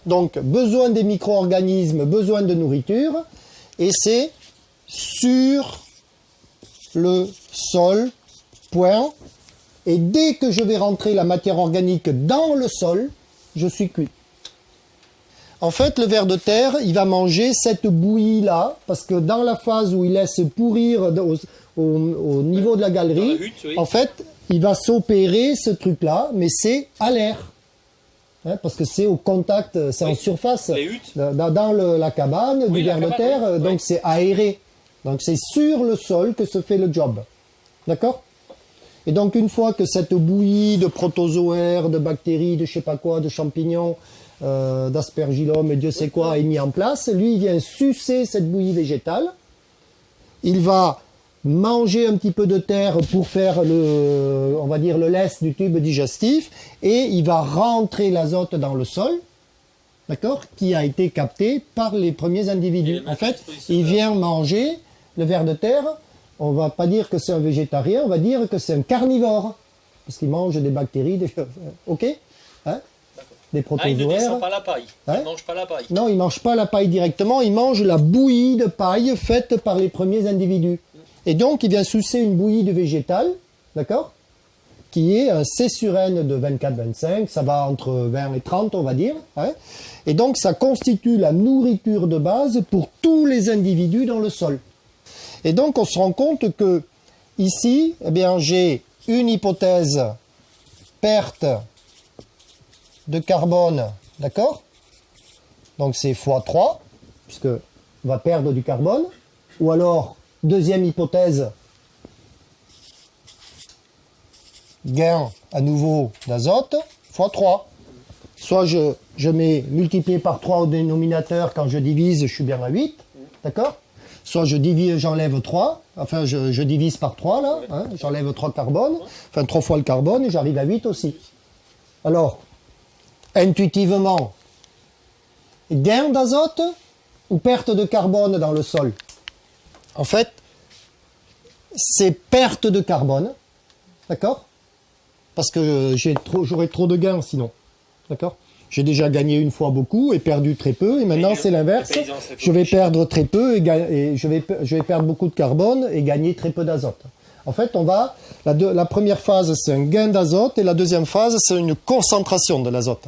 Donc, besoin des micro-organismes, besoin de nourriture, et c'est sur le sol, point. Et dès que je vais rentrer la matière organique dans le sol, je suis cuit. En fait, le ver de terre, il va manger cette bouillie-là, parce que dans la phase où il laisse pourrir au niveau de la galerie, hutte, oui. En fait, il va s'opérer ce truc-là, mais c'est à l'air. Hein, parce que c'est au contact, c'est en surface, les huttes. dans la cabane du ver de terre, donc c'est aéré. Donc c'est sur le sol que se fait le job. D'accord ? Et donc une fois que cette bouillie de protozoaires, de bactéries, de je sais pas quoi, de champignons, d'aspergillum et Dieu sait quoi est mis en place, lui il vient sucer cette bouillie végétale, il va manger un petit peu de terre pour faire on va dire le lest du tube digestif, et il va rentrer l'azote dans le sol, d'accord, qui a été capté par les premiers individus. En fait, il vient manger le ver de terre. On va pas dire que c'est un végétarien, on va dire que c'est un carnivore, parce qu'il mange des bactéries, ok, hein, des protozoaires. Il ne descend pas la paille. Hein? Il ne mange pas la paille. Non, il mange pas la paille directement, il mange la bouillie de paille faite par les premiers individus. Et donc, il vient sucer une bouillie de végétal, d'accord, qui est un C sur N de 24-25, ça va entre 20 et 30, on va dire. Hein, et donc, ça constitue la nourriture de base pour tous les individus dans le sol. Et donc, on se rend compte que ici, eh bien, j'ai une hypothèse perte de carbone, d'accord? Donc, c'est x3, puisqu'on va perdre du carbone. Ou alors, deuxième hypothèse, gain à nouveau d'azote, x3. Soit je mets multiplié par 3 au dénominateur, quand je divise, je suis bien à 8, d'accord? Soit j'enlève 3, enfin je divise par 3 là, hein, j'enlève 3 carbone, enfin 3 fois le carbone et j'arrive à 8 aussi. Alors, intuitivement, gain d'azote ou perte de carbone dans le sol? En fait, c'est perte de carbone, d'accord? Parce que j'aurais trop de gains sinon, d'accord? J'ai déjà gagné une fois beaucoup et perdu très peu, et maintenant c'est l'inverse. Je vais perdre très peu et je vais perdre beaucoup de carbone et gagner très peu d'azote. En fait, la première phase c'est un gain d'azote et la deuxième phase c'est une concentration de l'azote.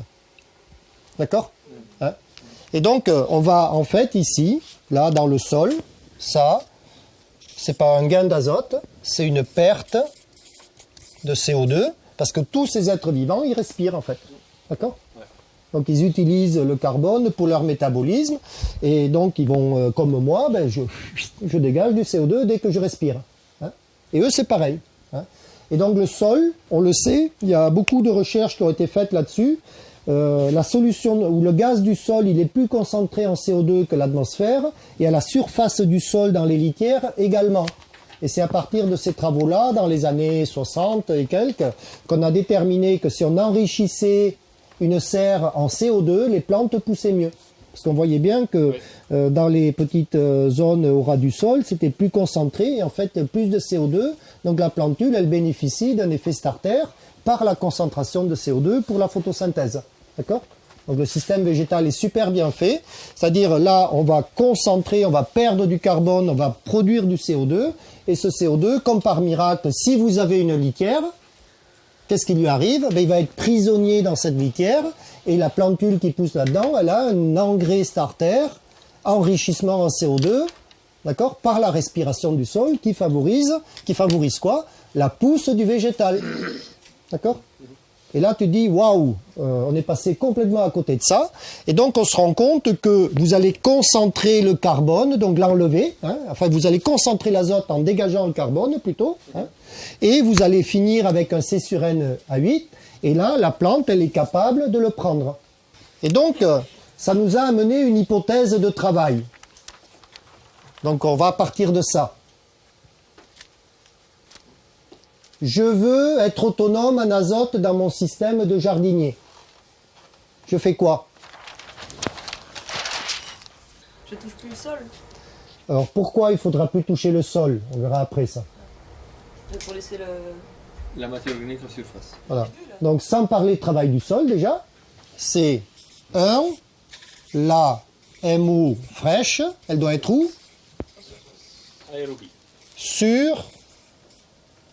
D'accord? Hein? Et donc on va en fait ici, là dans le sol, ça, c'est pas un gain d'azote, c'est une perte de CO2 parce que tous ces êtres vivants ils respirent en fait. D'accord? Donc ils utilisent le carbone pour leur métabolisme et donc ils vont, comme moi, ben, je dégage du CO2 dès que je respire. Hein. Et eux c'est pareil. Hein. Et donc le sol, on le sait, il y a beaucoup de recherches qui ont été faites là-dessus. La solution ou le gaz du sol, il est plus concentré en CO2 que l'atmosphère et à la surface du sol dans les litières également. Et c'est à partir de ces travaux-là, dans les années 60 et quelques, qu'on a déterminé que si on enrichissait une serre en CO2, les plantes poussaient mieux. Parce qu'on voyait bien que dans les petites zones au ras du sol, c'était plus concentré et en fait plus de CO2. Donc la plantule, elle bénéficie d'un effet starter par la concentration de CO2 pour la photosynthèse. D'accord ? Donc le système végétal est super bien fait. C'est-à-dire là, on va concentrer, on va perdre du carbone, on va produire du CO2. Et ce CO2, comme par miracle, si vous avez une litière, qu'est-ce qui lui arrive? Ben, il va être prisonnier dans cette litière et la plantule qui pousse là-dedans, elle a un engrais starter, enrichissement en CO2, d'accord, par la respiration du sol qui favorise quoi? La pousse du végétal. D'accord? Et là, tu dis, waouh, on est passé complètement à côté de ça. Et donc, on se rend compte que vous allez concentrer le carbone, donc l'enlever. Hein, enfin, vous allez concentrer l'azote en dégageant le carbone, plutôt. Hein, et vous allez finir avec un C sur N à 8. Et là, la plante, elle est capable de le prendre. Et donc, ça nous a amené une hypothèse de travail. Donc, on va partir de ça. Je veux être autonome en azote dans mon système de jardinier. Je fais quoi? Je touche plus le sol. Alors pourquoi il faudra plus toucher le sol? On verra après ça. Pour laisser la matière organique en surface. Voilà. Donc sans parler de travail du sol déjà, c'est 1, la MO fraîche, elle doit être où? Aérobie. Sur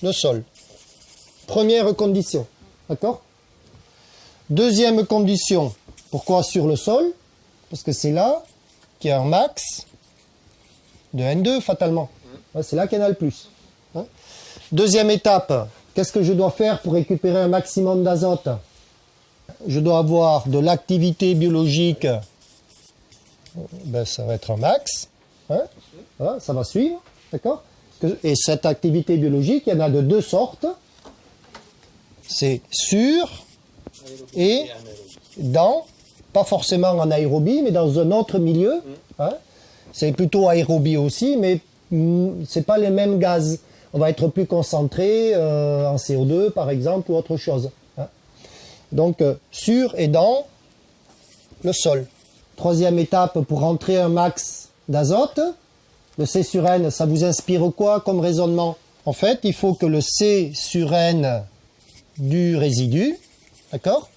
le sol. Première condition. D'accord? Deuxième condition. Pourquoi sur le sol? Parce que c'est là qu'il y a un max de N2 fatalement. Ouais, c'est là qu'il y en a le plus. Hein? Deuxième étape. Qu'est-ce que je dois faire pour récupérer un maximum d'azote? Je dois avoir de l'activité biologique. Ben, ça va être un max. Hein? Voilà, ça va suivre. D'accord? Et cette activité biologique, il y en a de deux sortes. C'est sur et dans, pas forcément en aérobie, mais dans un autre milieu. Hein? C'est plutôt aérobie aussi, mais c'est pas les mêmes gaz. On va être plus concentré en CO2, par exemple, ou autre chose. Hein? Donc, sur et dans le sol. Troisième étape pour rentrer un max d'azote. Le C sur N, ça vous inspire quoi comme raisonnement? En fait, il faut que le C sur N du résidu, d'accord,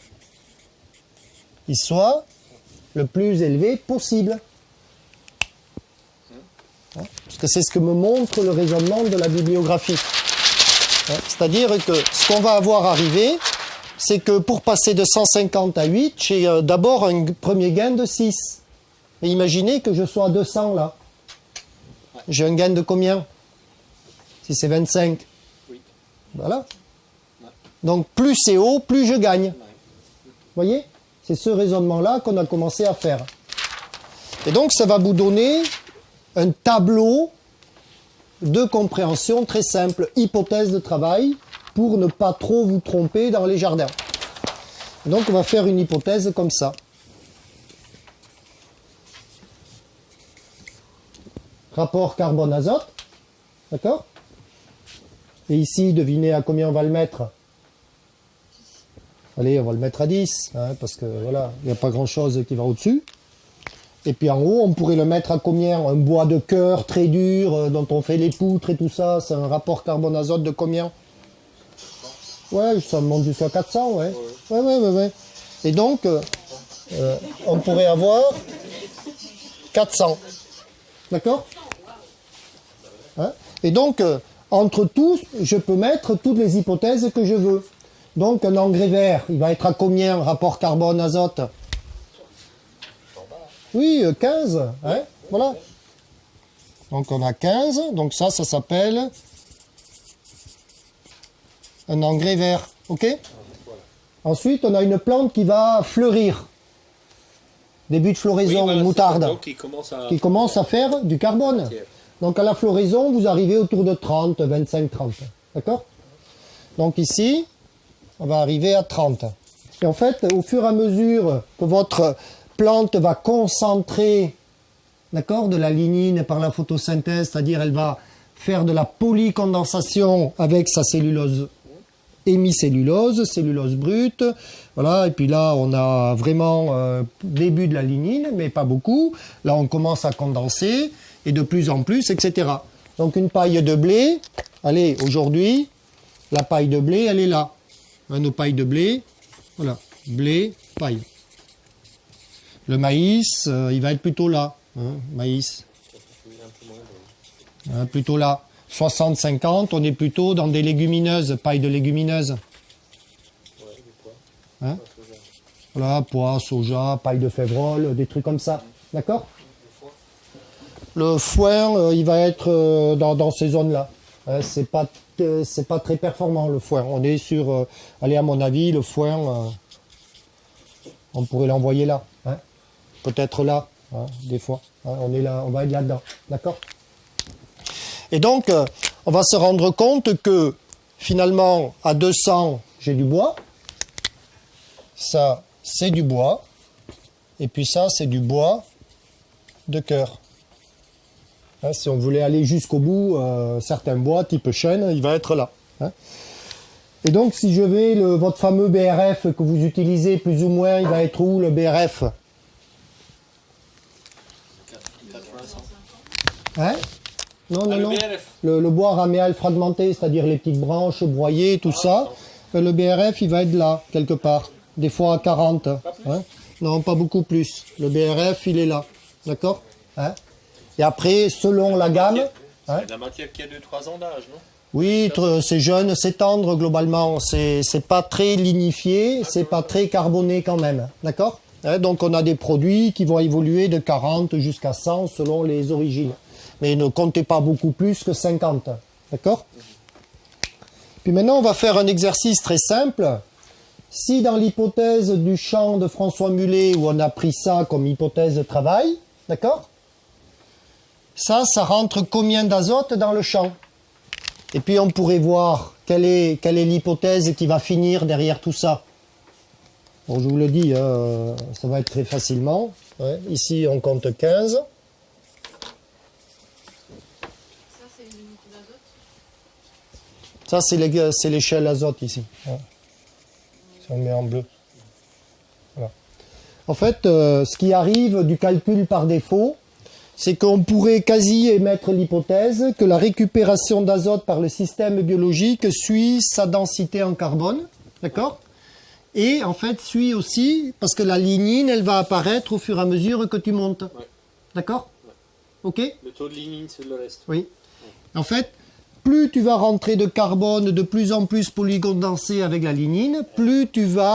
il soit le plus élevé possible. Parce que c'est ce que me montre le raisonnement de la bibliographie. C'est-à-dire que ce qu'on va avoir arrivé, c'est que pour passer de 150 à 8, j'ai d'abord un premier gain de 6. Et imaginez que je sois à 200 là. J'ai un gain de combien? Si c'est 25. Oui. Voilà. Donc plus c'est haut, plus je gagne. Vous voyez? C'est ce raisonnement-là qu'on a commencé à faire. Et donc ça va vous donner un tableau de compréhension très simple, hypothèse de travail, pour ne pas trop vous tromper dans les jardins. Et donc on va faire une hypothèse comme ça. Rapport carbone-azote, d'accord? Et ici, devinez à combien on va le mettre? Allez, on va le mettre à 10, hein, parce que voilà, il n'y a pas grand-chose qui va au-dessus. Et puis en haut, on pourrait le mettre à combien? Un bois de cœur très dur, dont on fait les poutres et tout ça, c'est un rapport carbone-azote de combien? Ouais, ça monte jusqu'à 400, ouais. Ouais. Et donc, on pourrait avoir 400. D'accord? Hein? Et donc, entre tous, je peux mettre toutes les hypothèses que je veux. Donc, un engrais vert, il va être à combien, rapport carbone-azote? Oui, 15. Hein? Voilà. Donc, on a 15. Donc, ça s'appelle un engrais vert. OK? Ensuite, on a une plante qui va fleurir. Début de floraison, une moutarde. Qui commence à faire du carbone. Okay. Donc à la floraison, vous arrivez autour de 30, 25, 30. D'accord? Donc ici, on va arriver à 30. Et en fait, au fur et à mesure que votre plante va concentrer, d'accord, de la lignine par la photosynthèse, c'est-à-dire elle va faire de la polycondensation avec sa cellulose hémicellulose, cellulose brute, voilà, et puis là on a vraiment début de la lignine, mais pas beaucoup, là on commence à condenser, et de plus en plus, etc. Donc une paille de blé, allez, aujourd'hui, la paille de blé, elle est là, hein, nos pailles de blé, voilà, blé, paille. Le maïs, il va être plutôt là, hein, maïs, hein, plutôt là. 60-50, on est plutôt dans des légumineuses, paille de légumineuses. Hein? Voilà, pois, soja, paille de févrole, des trucs comme ça. D'accord? Le foin, il va être dans ces zones-là. C'est pas très performant, le foin. On est sur, allez, à mon avis, le foin, on pourrait l'envoyer là. Hein? Peut-être là, hein, des fois. Hein, on est là, on va être là-dedans. D'accord? Et donc, on va se rendre compte que, finalement, à 200, j'ai du bois. Ça, c'est du bois. Et puis ça, c'est du bois de cœur. Hein, si on voulait aller jusqu'au bout, certains bois, type chêne, il va être là. Hein. Et donc, si je vais, votre fameux BRF que vous utilisez, plus ou moins, il va être où, le BRF? Hein? Non. Le bois raméal fragmenté, c'est-à-dire les petites branches broyées, tout ça. Le BRF, il va être là, quelque part. Des fois à 40. Hein. Non, pas beaucoup plus. Le BRF, il est là. D'accord, hein? Et après, selon la gamme... hein? C'est de la matière qui a 2-3 ans d'âge, non? Oui, c'est jeune, c'est tendre globalement. C'est pas très lignifié, c'est pas très carboné quand même. D'accord, hein? Donc on a des produits qui vont évoluer de 40 jusqu'à 100 selon les origines. Mais ne comptez pas beaucoup plus que 50. D'accord? Puis maintenant, on va faire un exercice très simple. Si dans l'hypothèse du champ de François Mullet, où on a pris ça comme hypothèse de travail, d'accord? Ça rentre combien d'azote dans le champ? Et puis on pourrait voir quelle est l'hypothèse qui va finir derrière tout ça. Bon, je vous le dis, ça va être très facilement. Ouais, ici, on compte 15. Ça, c'est l'unité d'azote. Ça, c'est l'échelle azote ici. Ouais. Si on le met en bleu. Voilà. En fait, ce qui arrive du calcul par défaut, c'est qu'on pourrait quasi émettre l'hypothèse que la récupération d'azote par le système biologique suit sa densité en carbone. D'accord? Et en fait, suit aussi, parce que la lignine, elle va apparaître au fur et à mesure que tu montes. Ouais. D'accord? Ok? Le taux de lignine, c'est le reste. Oui. En fait, plus tu vas rentrer de carbone de plus en plus polykondensé avec la lignine, plus tu vas